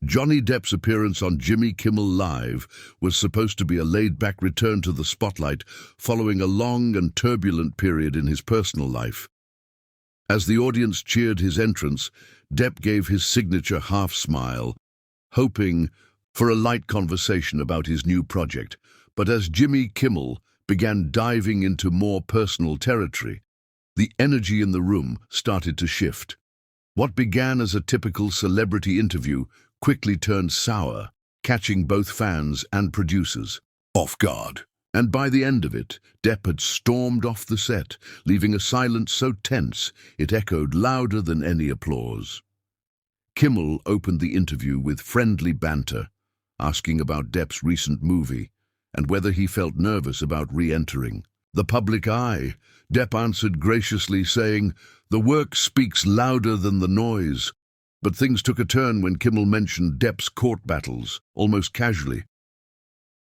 Johnny Depp's appearance on Jimmy Kimmel Live was supposed to be a laid-back return to the spotlight following a long and turbulent period in his personal life. As the audience cheered his entrance, Depp gave his signature half-smile, hoping for a light conversation about his new project. But as Jimmy Kimmel began diving into more personal territory, the energy in the room started to shift. What began as a typical celebrity interview quickly turned sour, catching both fans and producers off guard. And by the end of it, Depp had stormed off the set, leaving a silence so tense it echoed louder than any applause. Kimmel opened the interview with friendly banter, asking about Depp's recent movie and whether he felt nervous about re-entering the public eye. Depp answered graciously, saying, "The work speaks louder than the noise." But things took a turn when Kimmel mentioned Depp's court battles, almost casually.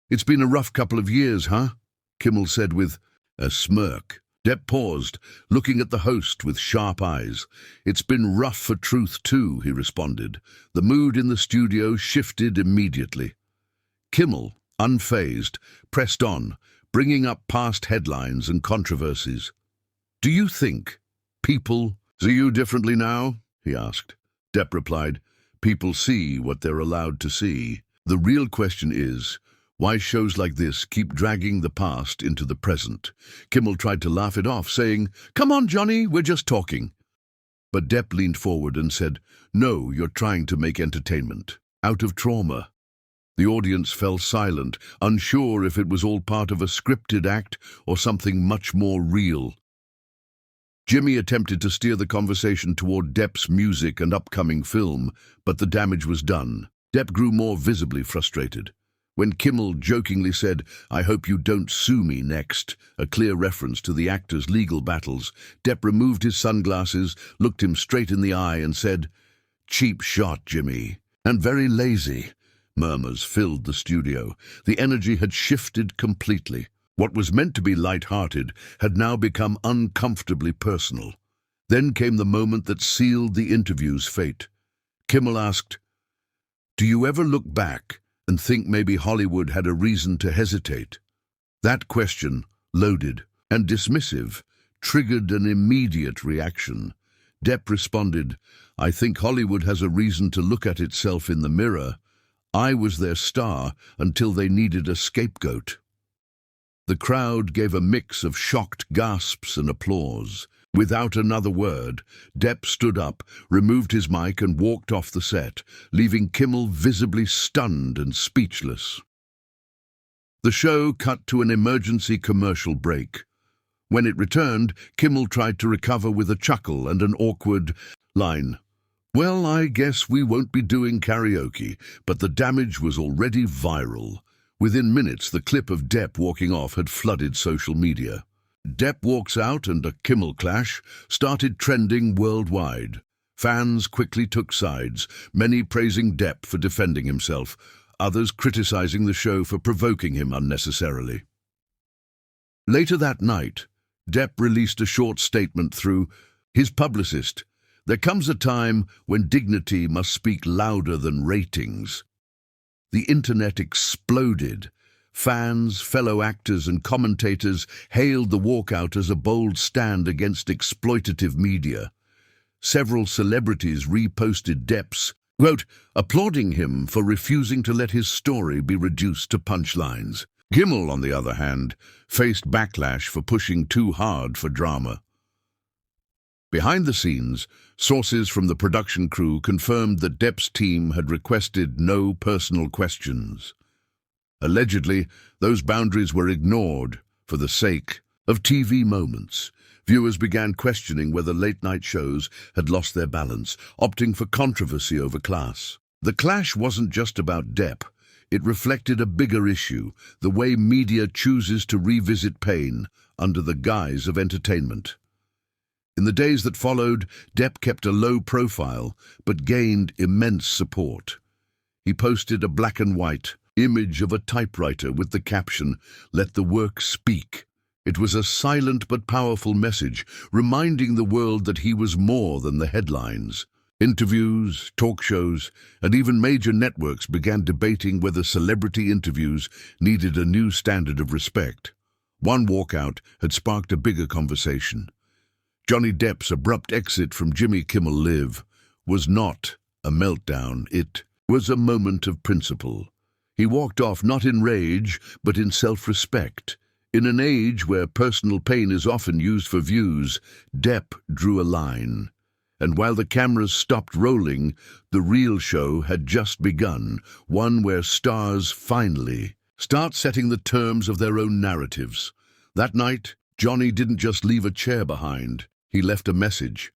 "It's been a rough couple of years, huh?" Kimmel said with a smirk. Depp paused, looking at the host with sharp eyes. "It's been rough for truth too," he responded. The mood in the studio shifted immediately. Kimmel, unfazed, pressed on, bringing up past headlines and controversies. "Do you think people see you differently now?" he asked. Depp replied, "People see what they're allowed to see. The real question is, why shows like this keep dragging the past into the present?" Kimmel tried to laugh it off, saying, "Come on, Johnny, we're just talking." But Depp leaned forward and said, "No, you're trying to make entertainment out of trauma." The audience fell silent, unsure if it was all part of a scripted act or something much more real. Jimmy attempted to steer the conversation toward Depp's music and upcoming film, but the damage was done. Depp grew more visibly frustrated. When Kimmel jokingly said, "I hope you don't sue me next," a clear reference to the actor's legal battles, Depp removed his sunglasses, looked him straight in the eye and said, "Cheap shot, Jimmy, and very lazy." Murmurs filled the studio. The energy had shifted completely. What was meant to be light-hearted had now become uncomfortably personal. Then came the moment that sealed the interview's fate. Kimmel asked, "Do you ever look back and think maybe Hollywood had a reason to hesitate?" That question, loaded and dismissive, triggered an immediate reaction. Depp responded, "I think Hollywood has a reason to look at itself in the mirror. I was their star until they needed a scapegoat." The crowd gave a mix of shocked gasps and applause. Without another word, Depp stood up, removed his mic and walked off the set, leaving Kimmel visibly stunned and speechless. The show cut to an emergency commercial break. When it returned, Kimmel tried to recover with a chuckle and an awkward line. "Well, I guess we won't be doing karaoke," but the damage was already viral. Within minutes, the clip of Depp walking off had flooded social media. Depp walks out and a Kimmel clash started trending worldwide. Fans quickly took sides, many praising Depp for defending himself, others criticizing the show for provoking him unnecessarily. Later that night, Depp released a short statement through his publicist. "There comes a time when dignity must speak louder than ratings." The internet exploded. Fans, fellow actors and commentators hailed the walkout as a bold stand against exploitative media. Several celebrities reposted Depp's quote, applauding him for refusing to let his story be reduced to punchlines. Kimmel, on the other hand, faced backlash for pushing too hard for drama. Behind the scenes, sources from the production crew confirmed that Depp's team had requested no personal questions. Allegedly, those boundaries were ignored for the sake of TV moments. Viewers began questioning whether late-night shows had lost their balance, opting for controversy over class. The clash wasn't just about Depp. It reflected a bigger issue, the way media chooses to revisit pain under the guise of entertainment. In the days that followed, Depp kept a low profile, but gained immense support. He posted a black-and-white image of a typewriter with the caption, "Let the work speak." It was a silent but powerful message, reminding the world that he was more than the headlines. Interviews, talk shows, and even major networks began debating whether celebrity interviews needed a new standard of respect. One walkout had sparked a bigger conversation. Johnny Depp's abrupt exit from Jimmy Kimmel Live was not a meltdown, it was a moment of principle. He walked off not in rage, but in self-respect. In an age where personal pain is often used for views, Depp drew a line. And while the cameras stopped rolling, the real show had just begun, one where stars finally start setting the terms of their own narratives. That night, Johnny didn't just leave a chair behind. He left a message.